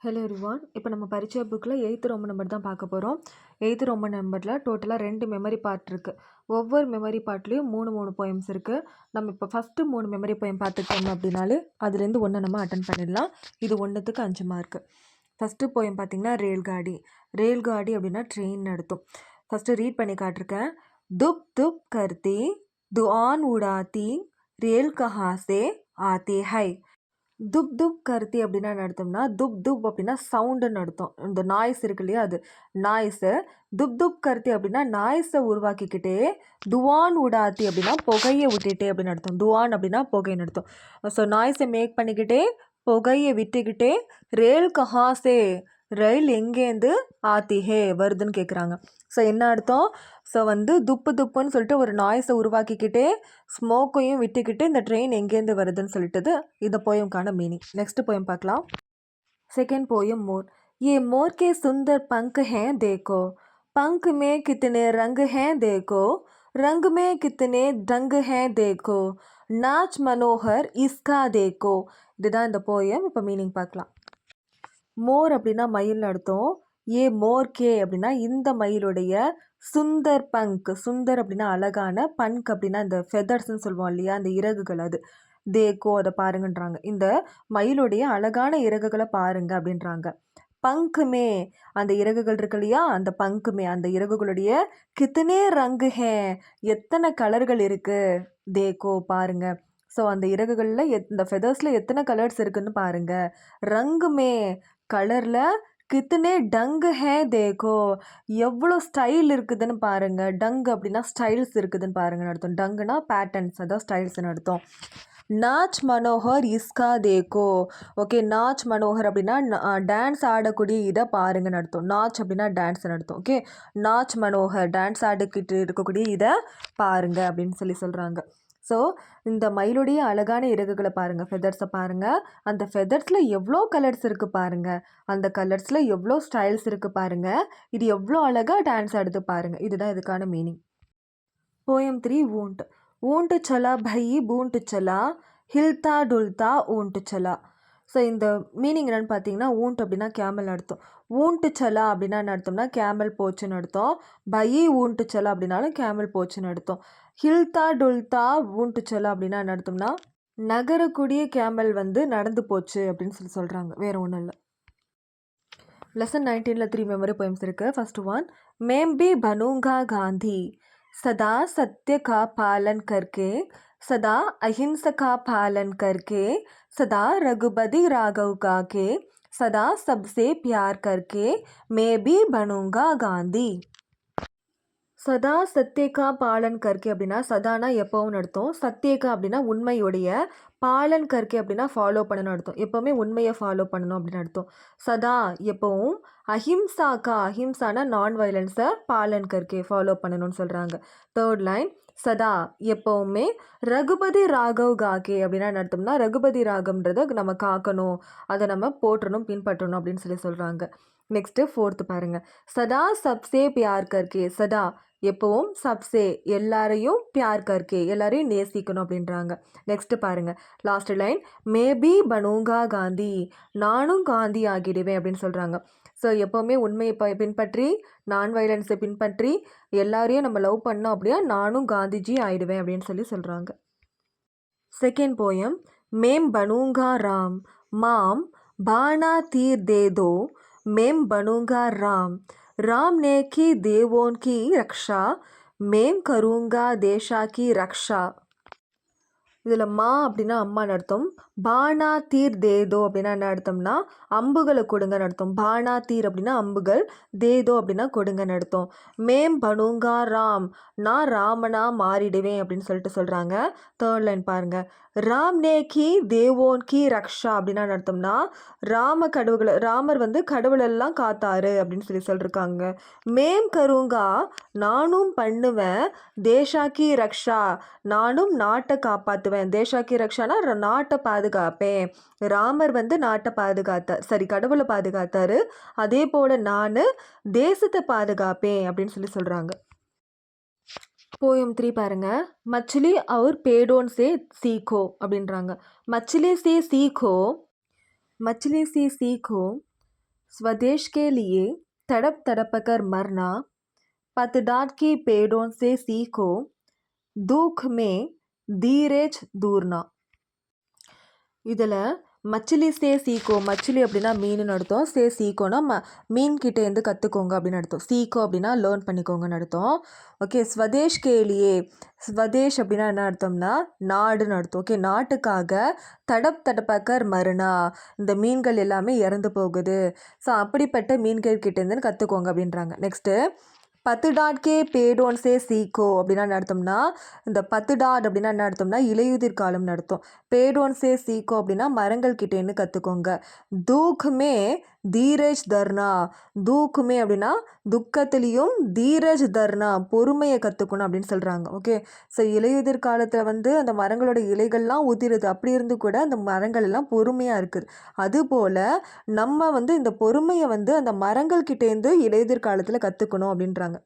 Hello everyone. இப்போ நம்ம பரீட்சை புக்கில் 8th ரோமன் நம்பர் தான் பார்க்க போகிறோம். 8th ரோமன் நம்பரில் டோட்டலாக 2 மெமரி பார்ட் இருக்குது. ஒவ்வொரு மெமரி பார்ட்லேயும் 3 போயம்ஸ் இருக்குது. நம்ம இப்போ ஃபஸ்ட்டு 3 மெமரி போயம் பார்த்துக்கிட்டோம் அப்படின்னாலே அதுலேருந்து ஒன்று நம்ம அட்டன் பண்ணிடலாம். இது 1க்கு 5 மார்க்கு. ஃபஸ்ட்டு போயம் பார்த்திங்கன்னா ரேல்காடி. ரேல்காடி அப்படின்னா ட்ரெயின் நடத்தும். ஃபஸ்ட்டு ரீட் பண்ணி காட்டிருக்கேன். துப் துப் கர்த்தி துஆன் உடாத்தி ரேல் கஹாசே ஆத்தே ஹை. துப் துப் கருத்தி அப்படின்னா நடத்தோம்னா துப் துப் அப்படின்னா சவுண்டுன்னு அர்த்தம். இந்த நாய்ஸ் இருக்கு இல்லையா, அது நாய்ஸு. துப் துப் கருத்தி அப்படின்னா நாய்ஸை உருவாக்கிக்கிட்டே, துவான் உடாத்தி அப்படின்னா புகையை விட்டுட்டே அப்படின்னு அர்த்தம். துவான் அப்படின்னா புகைன்னு அர்த்தம். ஸோ நாய்ஸை மேக் பண்ணிக்கிட்டே புகையை விட்டுக்கிட்டே ரேல் கஹாசே ரயில் எங்கேருந்து ஆத்திஹே வருதுன்னு கேட்குறாங்க. ஸோ என்ன அர்த்தம்? ஸோ துப்பு துப்புன்னு சொல்லிட்டு ஒரு நாய்ஸை உருவாக்கிக்கிட்டே ஸ்மோக்கையும் விட்டுக்கிட்டு இந்த ட்ரெயின் எங்கேருந்து வருதுன்னு சொல்லிட்டு இந்த போயம்கான மீனிங். நெக்ஸ்ட் போயம் பார்க்கலாம். செகண்ட் போயம் மோர். ये मोर के सुंदर पंख हैं देखो, पंख में कितने रंग हैं देखो, रंग में कितने ढंग हैं देखो, नाच मनोहर इसका देखो. இதுதான் இந்த போயம். இப்போ மீனிங் பார்க்கலாம். மோர் அப்படின்னா மயில்னு அர்த்தம். ஏ மோர் கே அப்படின்னா இந்த மயிலுடைய சுந்தர் பங்க். சுந்தர் அப்படின்னா அழகான, பங்க் அப்படின்னா இந்த ஃபெதர்ஸ்ன்னு சொல்லுவோம் இல்லையா, அந்த இறகுகள். அது தேக்கோ அதை பாருங்கன்றாங்க. இந்த மயிலுடைய அழகான இறகுகளை பாருங்க அப்படின்றாங்க. பங்குமே அந்த இறகுகள் இருக்கு இல்லையா, அந்த பங்குமே அந்த இறகுகளுடைய கித்தனே ரங்கு ஹே எத்தனை கலர்கள் இருக்கு தேக்கோ பாருங்க. ஸோ அந்த இறகுகளில் இந்த ஃபெதர்ஸில் எத்தனை கலர்ஸ் இருக்குன்னு பாருங்க. ரங்குமே கலரில், கித்தனே டங்கு ஹே தேக்கோ எவ்வளோ ஸ்டைல் இருக்குதுன்னு பாருங்கள். டங்கு அப்படின்னா ஸ்டைல்ஸ் இருக்குதுன்னு பாருங்கன்னு அர்த்தம். டங்குனா பேட்டர்ன்ஸ், அதான் ஸ்டைல்ஸ்ன்னு அர்த்தம். நாச் மனோகர் இஸ்கா தேக்கோ. ஓகே, நாச் மனோகர் அப்படின்னா டான்ஸ் ஆடக்கூடிய இதை பாருங்கன்னு அர்த்தம். நாச் அப்படின்னா டான்ஸ்ன்னு அர்த்தம். ஓகே, நாச் மனோகர் டான்ஸ் ஆடிக்கிட்டு இருக்கக்கூடிய இதை பாருங்க அப்படின்னு சொல்கிறாங்க. ஸோ இந்த மயிலுடைய அழகான இறகுகளை பாருங்கள், ஃபெதர்ஸை பாருங்கள். அந்த ஃபெதர்ஸில் எவ்வளோ கலர்ஸ் இருக்குது பாருங்கள். அந்த கலர்ஸில் எவ்வளோ ஸ்டைல்ஸ் இருக்குது பாருங்கள். இது எவ்வளோ அழகாக டான்ஸ் ஆடுது பாருங்கள். இதுதான் இதுக்கான மீனிங். Poem 3 wound. ஊண்ட் சலா பையி பூண்ட் சலா ஹில்தா டுல்தா ஊண்ட் சலா. ஸோ இந்த மீனிங் என்னென்னு பார்த்தீங்கன்னா, ஊண்ட் அப்படின்னா கேமல் அர்த்தம். ஊண்ட் சலா அப்படின்னா என்ன அர்த்தம்னா கேமல் போச்சுன்னு அர்த்தம். பையி ஊண்ட் சலா அப்படின்னாலும் கேமல் போச்சுன்னு அர்த்தம். ஹில்தா டுல்தா ஊண்ட் சலா அப்படின்னா என்ன அர்த்தம்னா நகரக்கூடிய கேமல் நடந்து போச்சு அப்படின்னு சொல்கிறாங்க. வேறு ஒன்றும் இல்லை. லெசன் 19ல் 3 மெமரி போயம்ஸ் இருக்குது. ஃபர்ஸ்ட் ஒன், மேம் பி பனூங்கா காந்தி सदा सत्य का पालन करके, सदा अहिंसा का पालन करके, सदा रघुपति राघव का के, सदा सबसे प्यार करके मैं भी बनूंगा गांधी. சதா சத்தியக்கா பாலன் கற்கே அப்படின்னா சதானா எப்போவும் அர்த்தம். சத்தியக்கா அப்படின்னா உண்மையுடைய, பாலன் கற்கே அப்படின்னா ஃபாலோ பண்ணணும் அர்த்தம். எப்போவுமே உண்மையை ஃபாலோ பண்ணணும் அப்படின்னு அர்த்தம். சதா எப்போவும், அஹிம்சாக்கா அஹிம்சானா நான் வயலன்ஸை, பாலன் கற்கே ஃபாலோ பண்ணணும்னு சொல்கிறாங்க. தேர்ட் லைன், சதா எப்போவுமே, ரகுபதி ராகவ் காக்கே அப்படின்னா என்ன அர்த்தம்னா ரகுபதி ராகம்ன்றதை நம்ம காக்கணும், அதை நம்ம போற்றணும், பின்பற்றணும் அப்படின்னு சொல்கிறாங்க. நெக்ஸ்ட்டு ஃபோர்த்து பாருங்கள். சதா சப்சே பியார் கர்கே. சதா எப்போவும், சப்சே எல்லாரையும், பியார் கர்கே எல்லாரையும் நேசிக்கணும் அப்படின்றாங்க. நெக்ஸ்ட்டு பாருங்கள் லாஸ்ட் லைன், மேபி பனூங்கா காந்தி நானும் காந்தி ஆகிடுவேன் அப்படின்னு சொல்கிறாங்க. ஸோ எப்போவுமே உண்மையை பின்பற்றி, நான் வயலன்ஸை பின்பற்றி எல்லாரையும் நம்ம லவ் பண்ணோம் அப்படின்னா நானும் காந்திஜி ஆயிடுவேன் அப்படின்னு சொல்கிறாங்க. செகண்ட் போயம், மேம் பனூங்கா ராம் மாம் பானா தீர் தேதோ மேம் बनूंगा राम, राम ने की देवों की रक्षा, மேம் करूँगा देशा की रक्षा. இதில் மா அப்படின்னா அம்மான்னு அர்த்தம். பானா தீர் தேதோ அப்படின்னா என்ன அர்த்தம்னா அம்புகளை கொடுங்கன்னு அர்த்தம். பானா தீர் அப்படின்னா அம்புகள், தேதோ அப்படின்னா கொடுங்கன்னு அர்த்தம். மேம் பனுங்கா ராம் நான் ராமனா மாறிடுவேன் அப்படின்னு சொல்கிறாங்க. தேர்ட் லைன் பாருங்கள். ராம் நே கி தேவோன் கி ரக்ஷா அப்படின்னா அர்த்தம்னா ராமர் கடவுளெல்லாம் காத்தாரு அப்படின்னு சொல்லியிருக்காங்க. மேம் கருங்கா நானும் பண்ணுவேன், தேஷா கி ரக்ஷா நானும் நாட்டை காப்பாற்றுவேன். தேஷா கி ரக்ஷானா நாட்டை பாதுகாப்பேன். ராமர் நாட்டை பாதுகாத்தார், கடவுளை பாதுகாத்தாரு, அதே போல் நான் தேசத்தை பாதுகாப்பேன் அப்படின்னு சொல்கிறாங்க. போயம் 3 பாருங்க. மச்சிலி और पेड़ों से सीखो அப்படின்றாங்க. மச்சிலி से सीखो, मछली से सीखो स्वदेश के लिए तड़प तड़प कर मरना, पत डांट के पेड़ों से सीखो, दुख में धीरज दूरना. இதில் மச்சிலி சே சீக்கோ, மச்சிலி அப்படின்னா மீன் அர்த்தம், சே சீக்கோனா மீன்கிட்டேருந்து கற்றுக்கோங்க அப்படின்னு அர்த்தம், சீக்கோ அப்படின்னா லேர்ன் பண்ணிக்கோங்கன்னு அர்த்தம். ஓகே, ஸ்வதேஷ் கேலியே, ஸ்வதேஷ் அப்படின்னா என்ன அர்த்தம்னா நாடுன்னு அர்த்தம். ஓகே, நாட்டுக்காக தடப் தடப்பக்கர் மறுனா, இந்த மீன்கள் எல்லாமே இறந்து போகுது, ஸோ அப்படிப்பட்ட மீன்கள் கிட்டேருந்துன்னு கற்றுக்கோங்க அப்படின்றாங்க. நெக்ஸ்ட்டு பத்து டாட்கே பேடோன்ஸே சீக்கோ அப்படின்னா என்ன அர்த்தம்னா, இந்த பத்து டாட் அப்படின்னா என்ன அர்த்தம்னா இலையுதிர் காலம்னு அர்த்தம். பேடோன்ஸே சீக்கோ அப்படின்னா மரங்கள் கிட்டேருந்து கற்றுக்கோங்க. தூக்குமே தீரஜ் தர்னா, தூக்குமே அப்படின்னா துக்கத்துலேயும், தீரஜ் தர்னா பொறுமையை கற்றுக்கணும் அப்படின்னு சொல்கிறாங்க. ஓகே, ஸோ இலையுதிர் காலத்தில் வந்து அந்த மரங்களோட இலைகள்லாம் உதிருது, அப்படி இருந்து கூட அந்த மரங்கள் எல்லாம் பொறுமையாக இருக்குது. அதுபோல் நம்ம வந்து இந்த பொறுமையை வந்து அந்த மரங்கள் கிட்டேருந்து இலையுதிர் காலத்தில் கற்றுக்கணும் அப்படின்றாங்க.